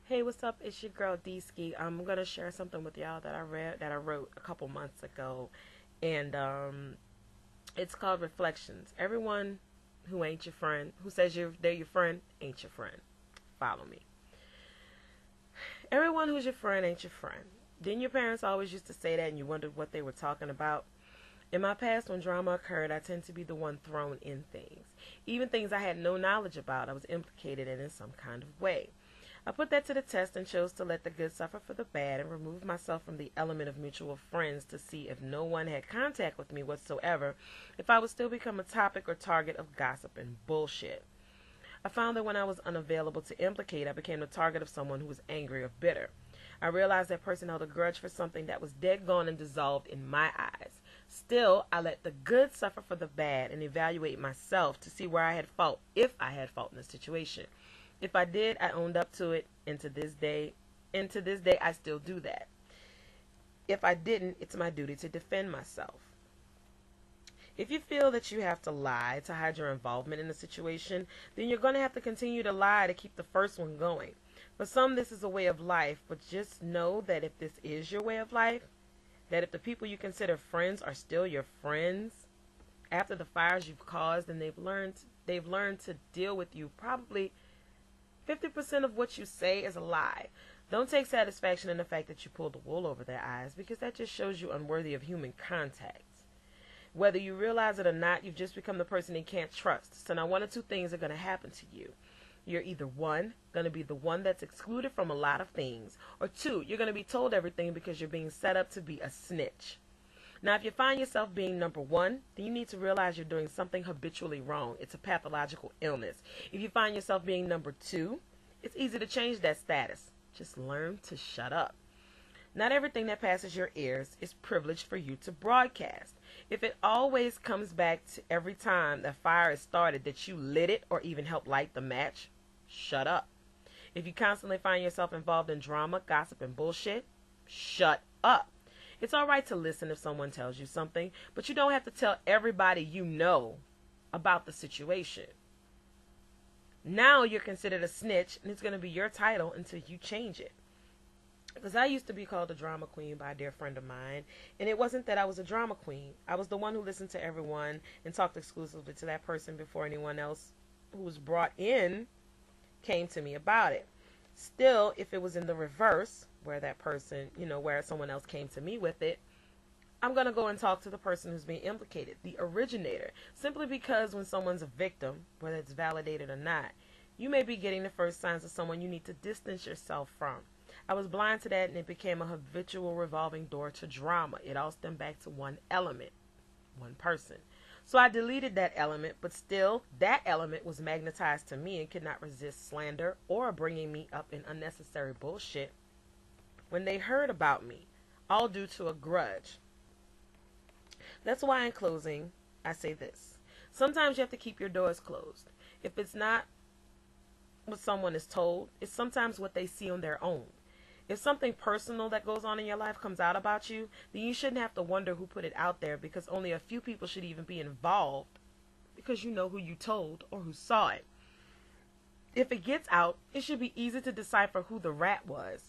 Hey, what's up? It's your girl D-Ski. I'm gonna share something with y'all that I wrote a couple months ago, and it's called Reflections. Everyone who ain't your friend, who says they're your friend, ain't your friend. Follow me. Everyone who's your friend ain't your friend. Didn't your parents always used to say that, and you wondered what they were talking about? In my past, when drama occurred, I tend to be the one thrown in things. Even things I had no knowledge about, I was implicated in some kind of way. I put that to the test and chose to let the good suffer for the bad and remove myself from the element of mutual friends to see if no one had contact with me whatsoever, if I would still become a topic or target of gossip and bullshit. I found that when I was unavailable to implicate, I became the target of someone who was angry or bitter. I realized that person held a grudge for something that was dead gone and dissolved in my eyes. Still, I let the good suffer for the bad and evaluate myself to see where I had fault, if I had fault in the situation. If I did, I owned up to it, and to this day, I still do that. If I didn't, it's my duty to defend myself. If you feel that you have to lie to hide your involvement in a situation, then you're going to have to continue to lie to keep the first one going. For some, this is a way of life, but just know that if this is your way of life, that if the people you consider friends are still your friends, after the fires you've caused, and they've learned to deal with you, probably 50% of what you say is a lie. Don't take satisfaction in the fact that you pulled the wool over their eyes, because that just shows you unworthy of human contact. Whether you realize it or not, you've just become the person they can't trust. So now one or two things are going to happen to you. You're either one, going to be the one that's excluded from a lot of things, or two, you're going to be told everything because you're being set up to be a snitch. Now, if you find yourself being number one, then you need to realize you're doing something habitually wrong. It's a pathological illness. If you find yourself being number two, it's easy to change that status. Just learn to shut up. Not everything that passes your ears is privileged for you to broadcast. If it always comes back to every time the fire is started that you lit it or even helped light the match, shut up. If you constantly find yourself involved in drama, gossip, and bullshit, shut up. It's all right to listen if someone tells you something, but you don't have to tell everybody you know about the situation. Now you're considered a snitch, and it's going to be your title until you change it. Because I used to be called a drama queen by a dear friend of mine, and it wasn't that I was a drama queen. I was the one who listened to everyone and talked exclusively to that person before anyone else who was brought in came to me about it. Still, if it was in the reverse, where that person, where someone else came to me with it, I'm going to go and talk to the person who's being implicated, the originator, simply because when someone's a victim, whether it's validated or not, you may be getting the first signs of someone you need to distance yourself from. I was blind to that, and it became a habitual revolving door to drama. It all stemmed back to one element, one person. So I deleted that element, but still, that element was magnetized to me and could not resist slander or bringing me up in unnecessary bullshit when they heard about me, all due to a grudge. That's why, in closing, I say this. Sometimes you have to keep your doors closed. If it's not what someone is told, it's sometimes what they see on their own. If something personal that goes on in your life comes out about you, then you shouldn't have to wonder who put it out there, because only a few people should even be involved because you know who you told or who saw it. If it gets out, it should be easy to decipher who the rat was.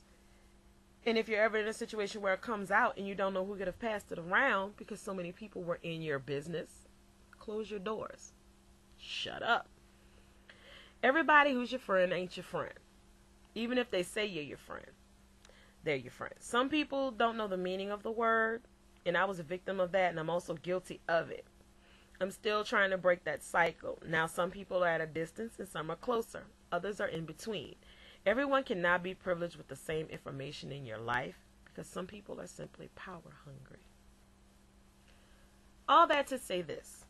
And if you're ever in a situation where it comes out and you don't know who could have passed it around because so many people were in your business, close your doors. Shut up. Everybody who's your friend ain't your friend. Even if they say you're your friend, they're your friend. Some people don't know the meaning of the word, and I was a victim of that, and I'm also guilty of it. I'm still trying to break that cycle. Now, some people are at a distance and some are closer. Others are in between. Everyone cannot be privileged with the same information in your life, because some people are simply power hungry. All that to say this.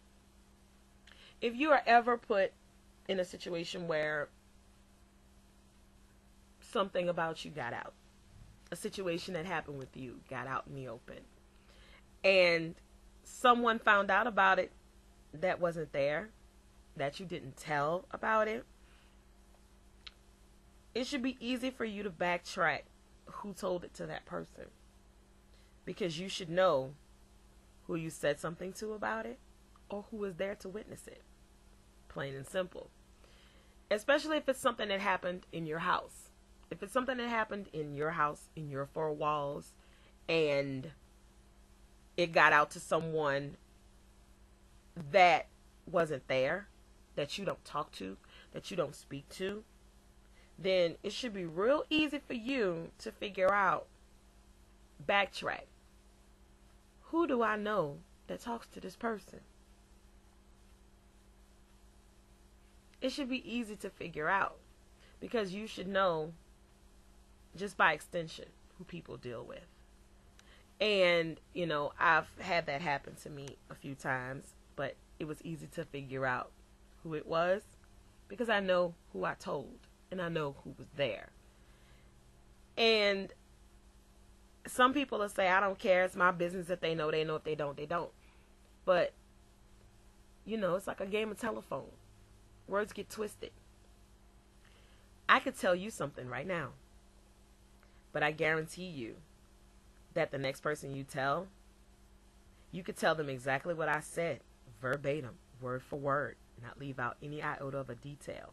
If you are ever put in a situation where something about you got out, a situation that happened with you got out in the open, and someone found out about it that wasn't there, that you didn't tell about it, it should be easy for you to backtrack who told it to that person, because you should know who you said something to about it or who was there to witness it. Plain and simple. Especially if it's something that happened in your house. If it's something that happened in your house, in your four walls, and it got out to someone that wasn't there, that you don't talk to, that you don't speak to, then it should be real easy for you to figure out, backtrack. Who do I know that talks to this person? It should be easy to figure out, because you should know, just by extension, who people deal with. And, you know, I've had that happen to me a few times, but it was easy to figure out who it was because I know who I told and I know who was there. And some people will say, I don't care, it's my business. If they know, they know. If they don't, they don't. But, you know, it's like a game of telephone. Words get twisted. I could tell you something right now, but I guarantee you that the next person you tell, you could tell them exactly what I said, verbatim, word for word, not leave out any iota of a detail.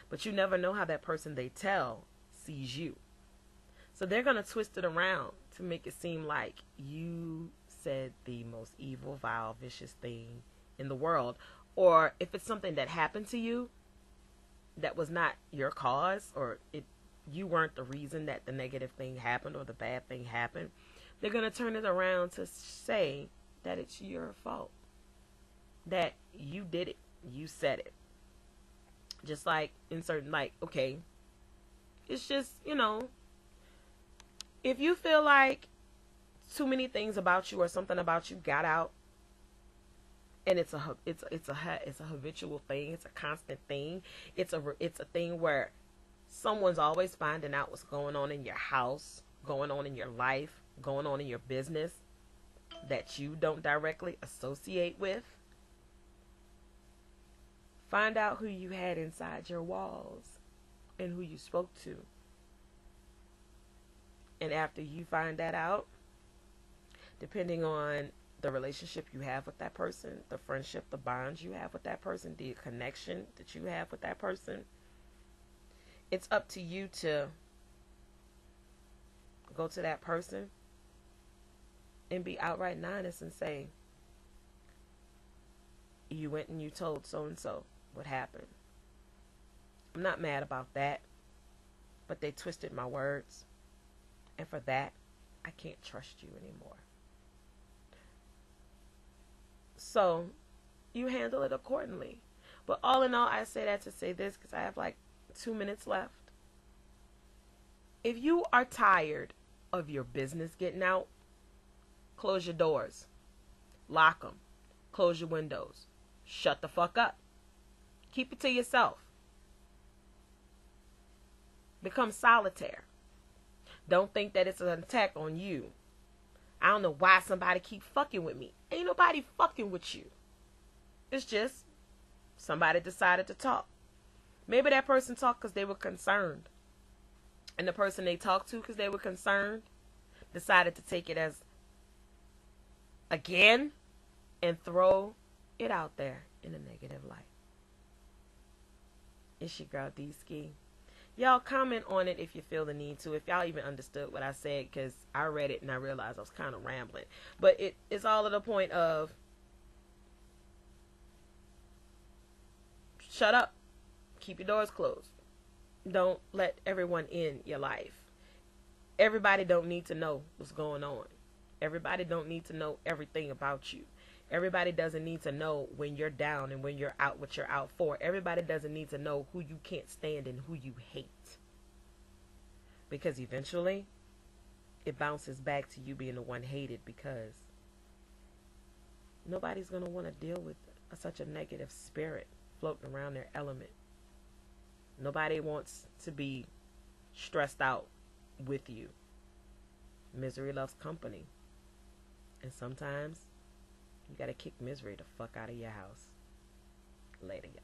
But you never know how that person they tell sees you. So they're going to twist it around to make it seem like you said the most evil, vile, vicious thing in the world. Or if it's something that happened to you that was not your cause, or you weren't the reason that the negative thing happened or the bad thing happened, they're going to turn it around to say that it's your fault, that you did it, you said it. Just like in certain, like, okay, it's just, you know, if you feel like too many things about you or something about you got out, and it's a habitual thing, it's a constant thing, it's a thing where someone's always finding out what's going on in your house, going on in your life, going on in your business that you don't directly associate with. Find out who you had inside your walls and who you spoke to. And after you find that out, depending on the relationship you have with that person, the friendship, the bonds you have with that person, the connection that you have with that person, it's up to you to go to that person and be outright honest and say, you went and you told so-and-so what happened. I'm not mad about that, but they twisted my words, and for that, I can't trust you anymore. So you handle it accordingly. But all in all, I say that to say this because I have like 2 minutes left. If you are tired of your business getting out, close your doors, lock them, close your windows, shut the fuck up. Keep it to yourself. Become solitaire. Don't think that it's an attack on you. I don't know why somebody keep fucking with me. Ain't nobody fucking with you. It's just somebody decided to talk. Maybe that person talked because they were concerned. And the person they talked to because they were concerned decided to take it as again and throw it out there in a negative light. It's your girl D-Ski. Y'all comment on it if you feel the need to. If y'all even understood what I said, because I read it and I realized I was kind of rambling. But it's all at the point of shut up. Keep your doors closed. Don't let everyone in your life. Everybody don't need to know what's going on. Everybody don't need to know everything about you. Everybody doesn't need to know when you're down and when you're out, what you're out for. Everybody doesn't need to know who you can't stand and who you hate. Because eventually, it bounces back to you being the one hated, because nobody's going to want to deal with such a negative spirit floating around their element. Nobody wants to be stressed out with you. Misery loves company. And sometimes you gotta kick misery the fuck out of your house. Later, y'all.